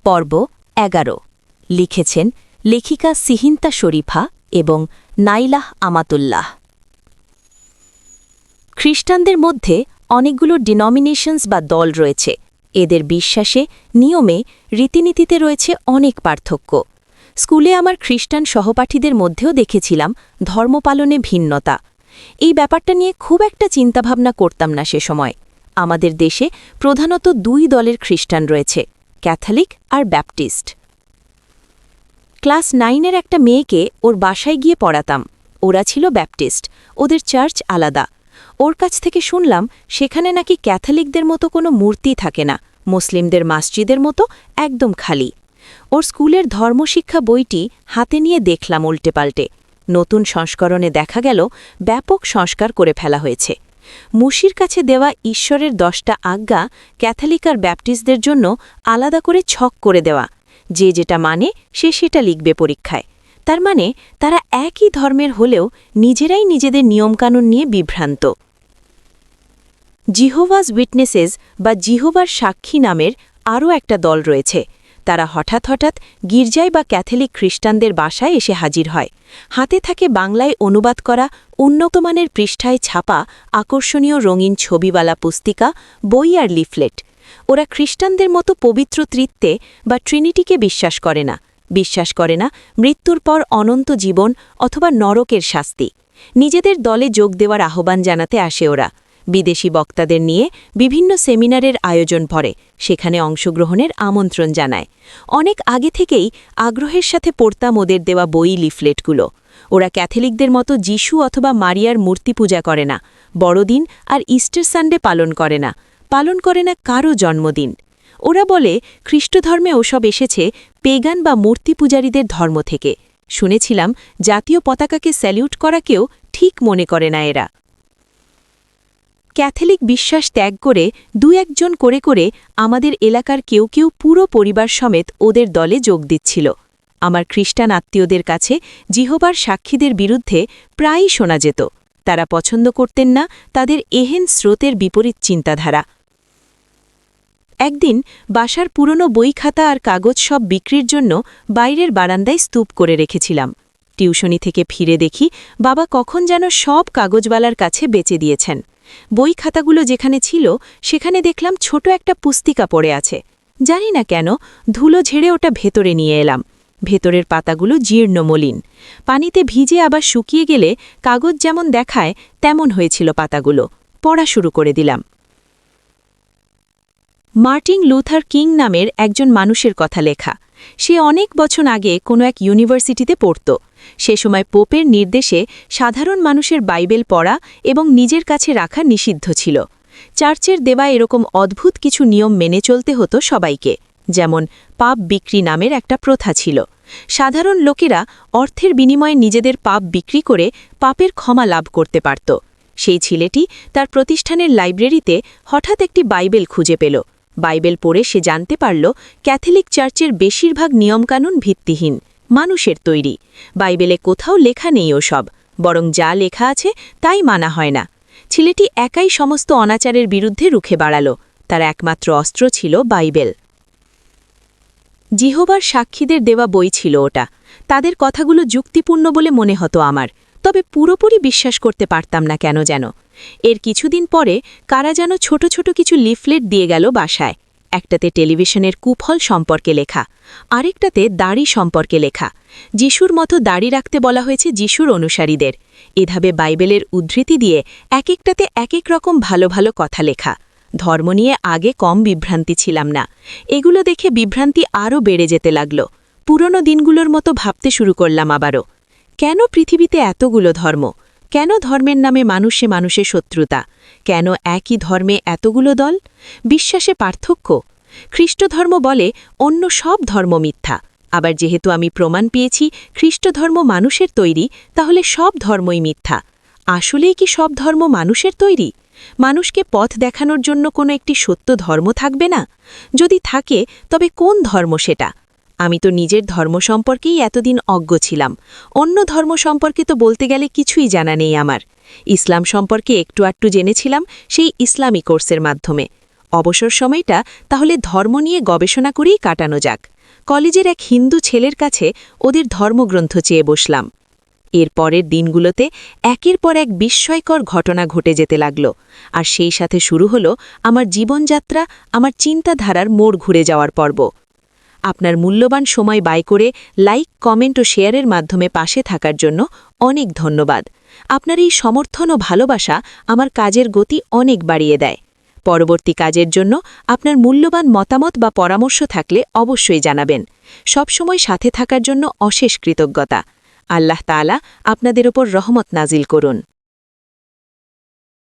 পর্ব ১১ লিখেছেন লেখিকা সিহিন্তা শরীফা এবং নাইলাহ আমাতুল্লাহ। খ্রিস্টানদের মধ্যে অনেকগুলো ডিনোমিনেশনস বা দল রয়েছে। এদের বিশ্বাসে, নিয়মে, রীতিনীতিতে রয়েছে অনেক পার্থক্য। স্কুলে আমার খ্রিস্টান সহপাঠীদের মধ্যেও দেখেছিলাম ধর্মপালনে ভিন্নতা। এই ব্যাপারটা নিয়ে খুব একটা চিন্তাভাবনা করতাম না সে সময়। আমাদের দেশে প্রধানত দুই দলের খ্রিস্টান রয়েছে, ক্যাথলিক আর ব্যাপটিস্ট। ক্লাস 9-এর একটা মেয়েকে ওর বাসায় গিয়ে পড়াতাম। ওরা ছিল ব্যাপটিস্ট, ওদের চার্চ আলাদা। ওর কাছ থেকে শুনলাম সেখানে নাকি ক্যাথলিকদের মতো কোনো মূর্তি থাকে না, মুসলিমদের মসজিদের মতো একদম খালি। ওর স্কুলের ধর্মশিক্ষা বইটি হাতে নিয়ে দেখলাম উল্টেপাল্টে। নতুন সংস্করণে দেখা গেল ব্যাপক সংস্কার করে ফেলা হয়েছে। মুশির কাছে দেওয়া ঈশ্বরের 10টা আজ্ঞা ক্যাথলিক আর ব্যাপটিস্টদের জন্য আলাদা করে ছক করে দেওয়া। যে যেটা মানে সে সেটা লিখবে পরীক্ষায়। তার মানে তারা একই ধর্মের হলেও নিজেরাই নিজেদের নিয়মকানুন নিয়ে বিভ্রান্ত। জিহোভাস উইটনেসেস বা জিহোবার সাক্ষী নামের আরও একটা দল রয়েছে। তারা হঠাৎ হঠাৎ গির্জায় বা ক্যাথলিক খ্রিস্টানদের বাসায় এসে হাজির হয়। হাতে থাকে বাংলায় অনুবাদ করা উন্নতমানের পৃষ্ঠায় ছাপা আকর্ষণীয় রঙিন ছবিওয়ালা পুস্তিকা, বই আর লিফলেট। ওরা খ্রিস্টানদের মতো পবিত্র ত্রিত্বে বা ট্রিনিটিকে বিশ্বাস করে না মৃত্যুর পর অনন্ত জীবন অথবা নরকের শাস্তি। নিজেদের দলে যোগ দেওয়ার আহ্বান জানাতে আসে ওরা। বিদেশি বক্তাদের নিয়ে বিভিন্ন সেমিনারের আয়োজন করে, সেখানে অংশগ্রহণের আমন্ত্রণ জানায়। অনেক আগে থেকেই আগ্রহের সাথে পড়তাম ওদের দেওয়া বই লিফলেটগুলো। ওরা ক্যাথলিকদের মতো যিশু অথবা মারিয়ার মূর্তি পূজা করে না, বড়দিন আর ইস্টার সানডে পালন করে না কারও জন্মদিন। ওরা বলে খ্রিস্টধর্মে ওসব এসেছে পেগান বা মূর্তি পূজারীদের ধর্ম থেকে। শুনেছিলাম জাতীয় পতাকাকে স্যালিউট করাকেও ঠিক মনে করে না এরা। ক্যাথলিক বিশ্বাস ত্যাগ করে দু-একজন করে আমাদের এলাকার কেউ পুরো পরিবার সমেত ওদের দলে যোগ দিচ্ছিল। আমার খ্রিস্টান আত্মীয়দের কাছে জিহোবার সাক্ষীদের বিরুদ্ধে প্রায়ই শোনা যেত। তারা পছন্দ করতেন না তাদের এহেন স্রোতের বিপরীত চিন্তাধারা। একদিন বাসার পুরনো বই খাতা আর কাগজ সব বিক্রির জন্য বাইরের বারান্দায় স্তূপ করে রেখেছিলাম। টিউশনি থেকে ফিরে দেখি বাবা কখন যেন সব কাগজওয়ালার কাছে বেচে দিয়েছেন। বই খাতাগুলো যেখানে ছিল সেখানে দেখলাম ছোট একটা পুস্তিকা পড়ে আছে। জানি না কেন ধুলো ঝেড়ে ওটা ভেতরে নিয়ে এলাম। ভেতরের পাতাগুলো জীর্ণ মলিন। পানিতে ভিজে আবার শুকিয়ে গেলে কাগজ যেমন দেখায় তেমন হয়েছিল পাতাগুলো। পড়া শুরু করে দিলাম। মার্টিন লুথার কিং নামের একজন মানুষের কথা লেখা। সে অনেক বছর আগে কোনো এক ইউনিভার্সিটিতে পড়ত। সে সময় পোপের নির্দেশে সাধারণ মানুষের বাইবেল পড়া এবং নিজের কাছে রাখা নিষিদ্ধ ছিল। চার্চের দেওয়া এরকম অদ্ভুত কিছু নিয়ম মেনে চলতে হতো সবাইকে। যেমন পাপ বিক্রি নামের একটা প্রথা ছিল। সাধারণ লোকেরা অর্থের বিনিময়ে নিজেদের পাপ বিক্রি করে পাপের ক্ষমা লাভ করতে পারত। সেই ছেলেটি তার প্রতিষ্ঠানের লাইব্রেরিতে হঠাৎ একটি বাইবেল খুঁজে পেল। বাইবেল পড়ে সে জানতে পারল ক্যাথলিক চার্চের বেশিরভাগ নিয়মকানুন ভিত্তিহীন, মানুষের তৈরি। বাইবেলে কোথাও লেখা নেই ওসব, বরং যা লেখা আছে তাই মানা হয় না। ছেলেটি একাই সমস্ত অনাচারের বিরুদ্ধে রুখে বাড়াল। তার একমাত্র অস্ত্র ছিল বাইবেল। জিহোবার সাক্ষীদের দেওয়া বই ছিল ওটা। তাদের কথাগুলো যুক্তিপূর্ণ বলে মনে হতো আমার, তবে পুরোপুরি বিশ্বাস করতে পারতাম না কেন যেন। এর কিছুদিন পরে কারা যেন ছোট ছোট কিছু লিফলেট দিয়ে গেল বাসায়। একটাতে টেলিভিশনের কুফল সম্পর্কে লেখা, আরেকটাতে দাড়ি সম্পর্কে লেখা। যিশুর মতো দাড়ি রাখতে বলা হয়েছে যিশুর অনুসারীদের। এভাবে বাইবেলের উদ্ধৃতি দিয়ে এক একটাতে এক এক রকম ভালো ভালো কথা লেখা। ধর্ম নিয়ে আগে কম বিভ্রান্তি ছিলাম না। এগুলো দেখে বিভ্রান্তি আরও বেড়ে যেতে লাগল। পুরনো দিনগুলোর মতো ভাবতে শুরু করলাম আবারও। কেন পৃথিবীতে এতগুলো ধর্ম? কেন ধর্মের নামে মানুষে শত্রুতা? কেন একই ধর্মে এতগুলো দল? বিশ্বাসে পার্থক্য? খ্রিস্টধর্ম বলে অন্য সব ধর্ম মিথ্যা। আবার যেহেতু আমি প্রমাণ পেয়েছি খ্রিস্টধর্ম মানুষের তৈরি, তাহলে সব ধর্মই মিথ্যা। আসলেই কি সব ধর্ম মানুষের তৈরি? মানুষকে পথ দেখানোর জন্য কোনো একটি সত্য ধর্ম থাকবে না? যদি থাকে তবে কোন ধর্ম সেটা? আমি তো নিজের ধর্ম সম্পর্কেই এতদিন অজ্ঞ ছিলাম। অন্য ধর্ম সম্পর্কে তো বলতে গেলে কিছুই জানা নেই আমার। ইসলাম সম্পর্কে একটু জেনেছিলাম সেই ইসলামী কোর্সের মাধ্যমে। অবসর সময়টা তাহলে ধর্ম নিয়ে গবেষণা করেই কাটানো যাক। কলেজের এক হিন্দু ছেলের কাছে ওদের ধর্মগ্রন্থ চেয়ে বসলাম। এর পরের দিনগুলোতে একের পর এক বিস্ময়কর ঘটনা ঘটে যেতে লাগল, আর সেই সাথে শুরু হলো আমার জীবনযাত্রা, আমার চিন্তাধারার মোড় ঘুরে যাওয়ার পর্ব। আপনার মূল্যবান সময় ব্যয় করে লাইক, কমেন্ট ও শেয়ারের মাধ্যমে পাশে থাকার জন্য অনেক ধন্যবাদ। আপনার এই সমর্থন ও ভালোবাসা আমার কাজের গতি অনেক বাড়িয়ে দেয়। পরবর্তী কাজের জন্য আপনার মূল্যবান মতামত বা পরামর্শ থাকলে অবশ্যই জানাবেন। সবসময় সাথে থাকার জন্য অশেষ কৃতজ্ঞতা। আল্লাহ তাআলা আপনাদের ওপর রহমত নাজিল করুন।